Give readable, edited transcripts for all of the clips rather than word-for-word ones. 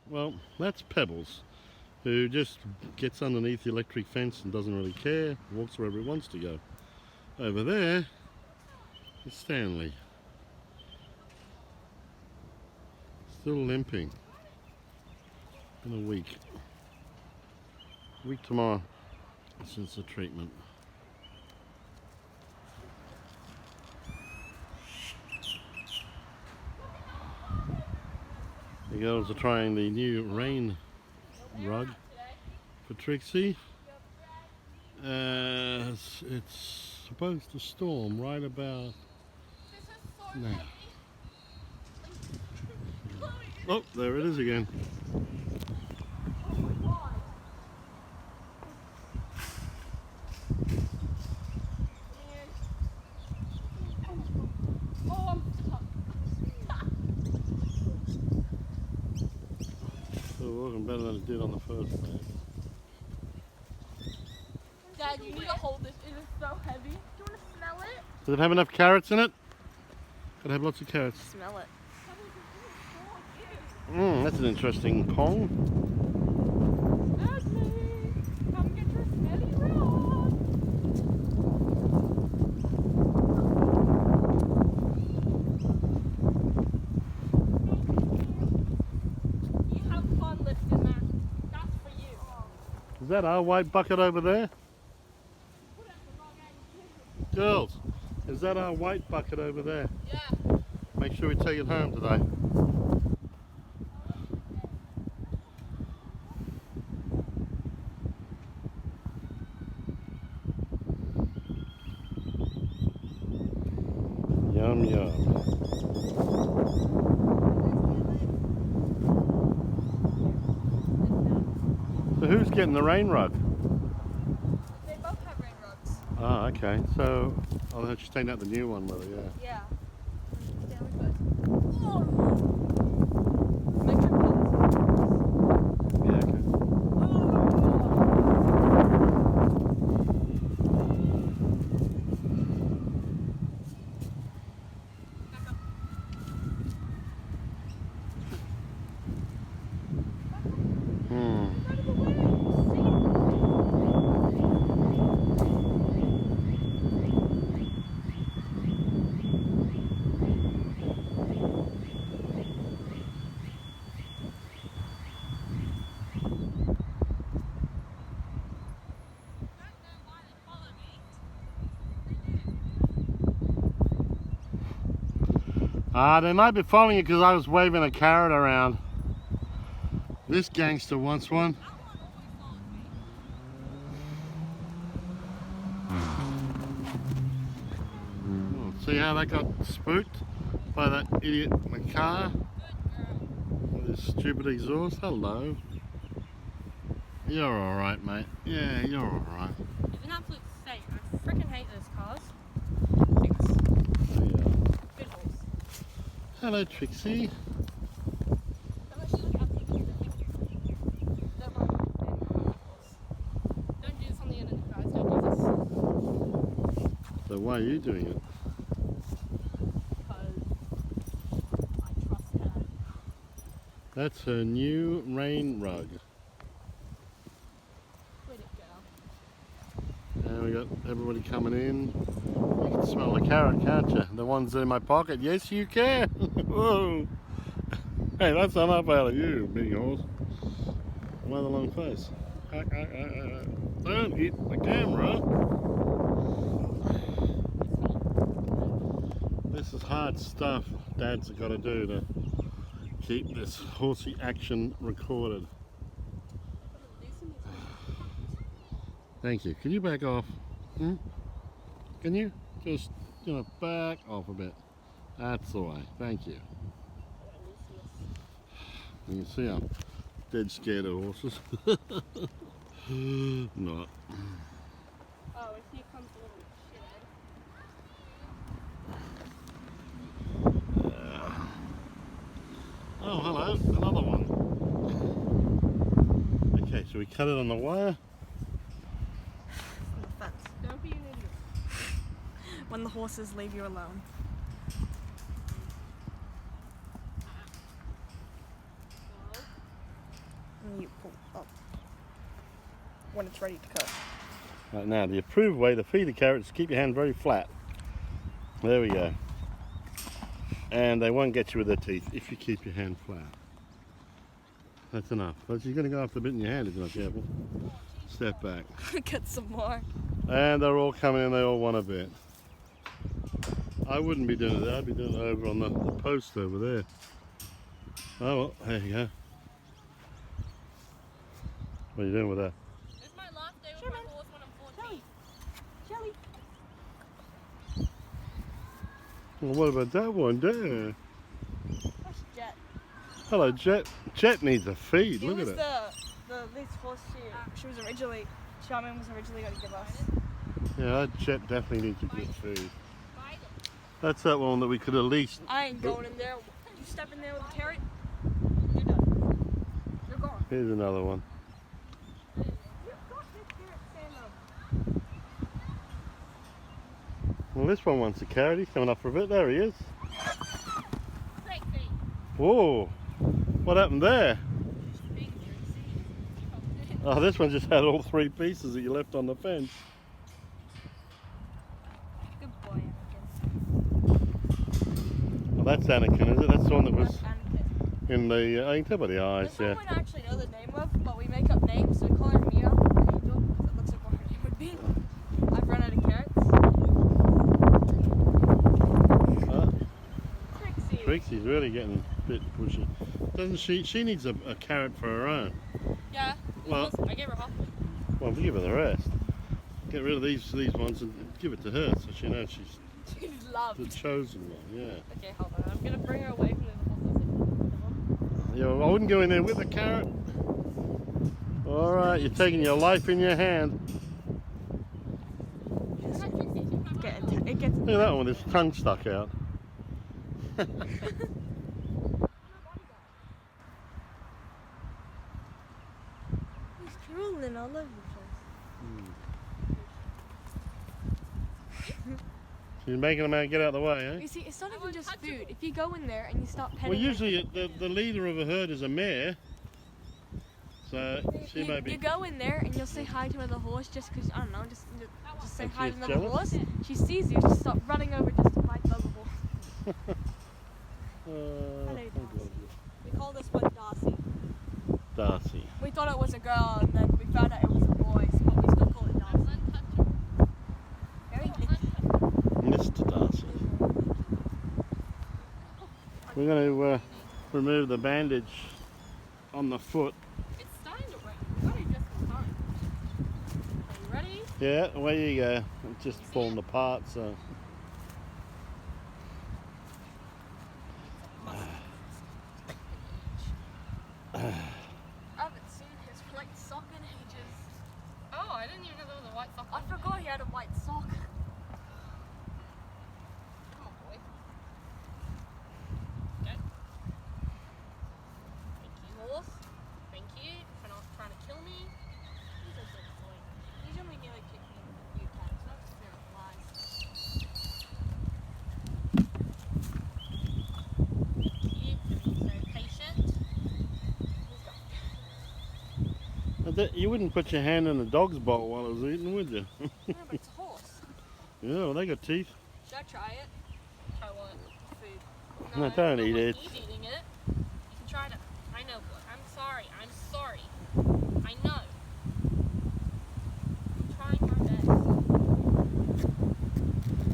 Well, that's Pebbles, who just gets underneath the electric fence and doesn't really care, walks wherever he wants to go. Over there is Stanley, still limping. In a week tomorrow since the treatment. The girls are trying the new rain rug for Trixie. It's supposed to storm right about now. Oh, there it is again. Still working better than it did on the first day. Dad, you need to hold this. It is so heavy. Do you want to smell it? Does it have enough carrots in it? Gotta have lots of carrots. Smell it. That's an interesting pong. Stanley, come get your smelly rod. You have fun lifting that. That's for you. Is that our white bucket over there? Girls, is that our white bucket over there? Yeah. Make sure we take it home today. Yum yum. So who's getting the rain rug? They both have rain rugs. Ah, okay. So I'll have to take out the new one, mother. Yeah. Yeah. Stanley first. Oh. Make sure Yeah. Okay. They might be following you because I was waving a carrot around. This gangster wants one. Oh, see how that got spooked by that idiot in the car with his stupid exhaust? Hello. You're alright, mate. Yeah, you're alright. It's an absolute saint. I freaking hate those cars. Good horse. Hello, Trixie. Don't do this on the internet, guys. Don't do this. So why are you doing it? Because I trust her. That's her new rain rug. With it, girl. And we got everybody coming in. You can smell the carrot, can't you? The ones in my pocket. Yes, you can. Whoa. Hey, that's enough out of you, big horse. Why the long face? Don't hit the camera. This is hard stuff dads have got to do to keep this horsey action recorded. Thank you. Can you back off? Can you? Just, back off a bit. That's the way. Thank you. You can see I'm dead scared of horses. Not. Oh, and here comes a little shit. Oh, hello. Another one. Okay, so we cut it on the wire. Don't be an idiot. When the horses leave you alone. when it's ready to cook. Right now, the approved way to feed a carrot is to keep your hand very flat. There we go. And they won't get you with their teeth if you keep your hand flat. That's enough. But you're going to go off the bit in your hand if you're not careful. Step back. Get some more. And they're all coming in, they all want a bit. I wouldn't be doing it there, I'd be doing it over on the post over there. Oh well, there you go. What are you doing with that? It's my last day with my horse when I'm 14. Jelly. Well, what about that one there? Where's Jet? Hello, Jet. Jet needs a feed, look at it. This horse she was originally, Shaman was originally going to give us. Yeah, that Jet definitely needs a good feed. Bite it. That's that one that we could at least... I ain't going in there. You step in there with a carrot, you're done. You're gone. Here's another one. You've got this carrot stand up. Well, this one wants a carrot. He's coming up for a bit. There he is. Trixie. Whoa! What happened there? Big Trixie. Oh, this one just had all 3 pieces that you left on the fence. Good boy, Anakin. Well, that's Anakin, is it? That's the one that was That's Anakin. in the... I can tell by the eyes, This one yeah. we don't actually know the name of, but we make up names, so we call her Mia or Angel, because it looks like what her name would be. I've run out of carrots. Trixie. Trixie's really getting a bit pushy. Doesn't she? She needs a carrot for her own. Yeah. Well- I gave her half of it. Well, we give her the rest. Get rid of these ones and give it to her so she knows she's She's the loved. chosen one, yeah. Okay, hold on. I'm gonna bring her away from the horses. Yeah, well, I wouldn't go in there with a carrot. Alright, you're taking your life in your hand. It gets Look at that one with his tongue stuck out. He's drooling all over the place. She's making them out get out of the way, eh? You see, it's not even just food. If you go in there and you start petting Well, it, usually the leader of a herd is a mare. So she may be... you go in there and you'll say hi to another horse just because, I don't know, just say And hi to she's another jealous? horse. She sees you, just start running over just to bite the other horse. We call this one Darcy. Darcy. We thought it was a girl and then we found out it was a boy, but we still call it Darcy. Very licky. Mr. Darcy. We're going to remove the bandage on the foot. It's starting to rain. We've only just been starting. Are you ready? Yeah, away you go. It's just falling apart, so... I haven't seen his white sock in ages. Oh, I didn't even know there was a white sock. I forgot he had a white sock. Come on, boy. Good. Thank you, horse. Thank you for not trying to kill me. He's a good boy. He's only nearly kicked me a few times, not just fear of flies. Thank you for being so patient. You wouldn't put your hand in a dog's bowl while it was eating, would you? Yeah, but it's a horse. Yeah, well, they got teeth. Should I try it? Try what? Food. No, don't eat it. He's eating it. You can try to. I know, boy. I'm sorry. I'm sorry. I know. I'm trying my best.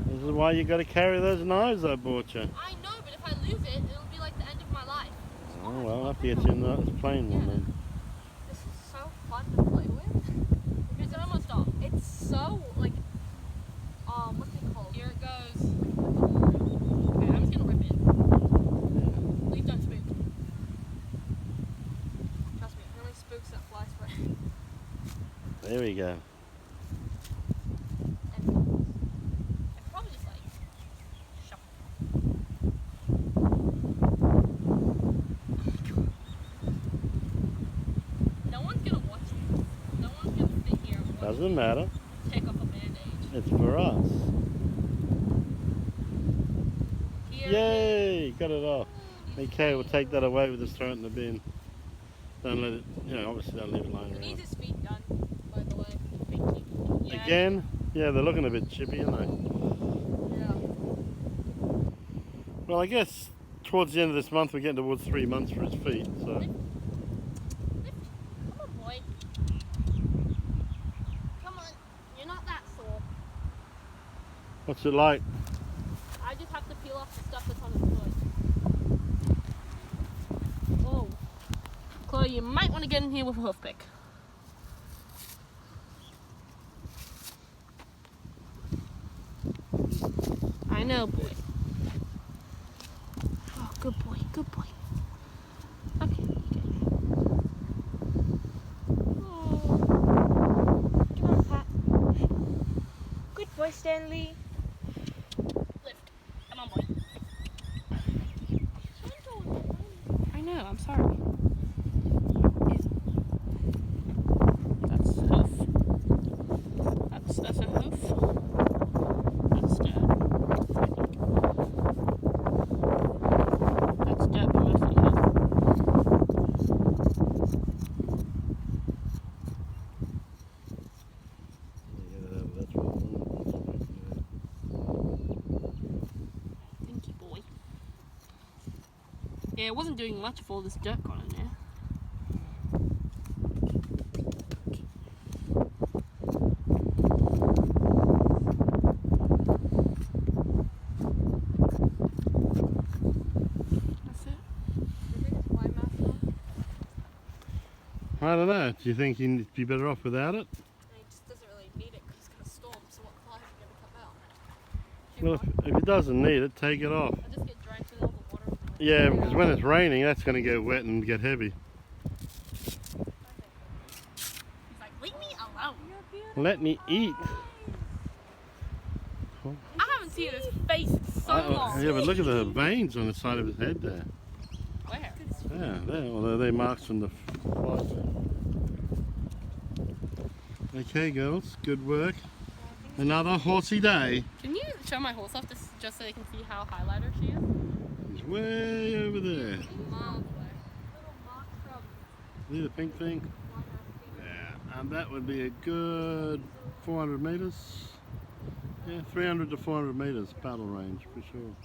This is why you got to carry those knives I bought you. I know, but if I lose it, it'll be like the end of my life. Oh, well, I'll have to get you in that plain one then. This is so fun to play with. Is it almost off? It's so, like, what's it called? Here it goes. Okay, I'm just gonna rip it. Please don't spook. Trust me, it only spooks that flies for it. There we go. And probably just like shuffle. No one's gonna watch this. No one's gonna sit here and watch Doesn't matter. take off a bandage. It's for us. Here. Yay! Got it off. Okay, we'll take that away with us, throw it in the bin. Don't let it, obviously don't leave it lying He needs around. his feet done, by the way. Yeah. Again? Yeah, they're looking a bit chippy, aren't they? Yeah. Well, I guess towards the end of this month, we're getting towards 3 months for his feet, so. Come on, boy. Come on. You're not that sore. What's it like? I just have to peel off the stuff that's on his foot. Oh. Chloe, you might want to get in here with a hoof pick. I know, boy. Oh, good boy, good boy. Okay, okay. Oh. Come on, Pat. Good boy, Stanley. Lift. Come on, boy. I know, I'm sorry. That's hoof. That's a hoof. That's dirt. That's dirt, but mostly hoof. Thanky boy. Yeah, it wasn't doing much if all this dirt got in there. That's it. I don't know. Do you think he'd be better off without it? He just doesn't really need it because it's going to storm, so what flies are going to come out? Well, if he doesn't need it, take it off. I'll just get drenched with all the water. Yeah, because when it's raining, that's going to get wet and get heavy. He's like, leave me alone. Let me eat. I haven't seen his face in so long. Yeah, but look at the veins on the side of his head there. Where? Yeah, there. Well, they're marks from the flight. Okay, girls, good work. Another horsey day. Can you show my horse off just so they can see how highlighter she is? He's way over there. Miles away. Little mark from See the pink thing? Yeah, and that would be a good 400 meters. Yeah, 300 to 400 meters paddle range for sure.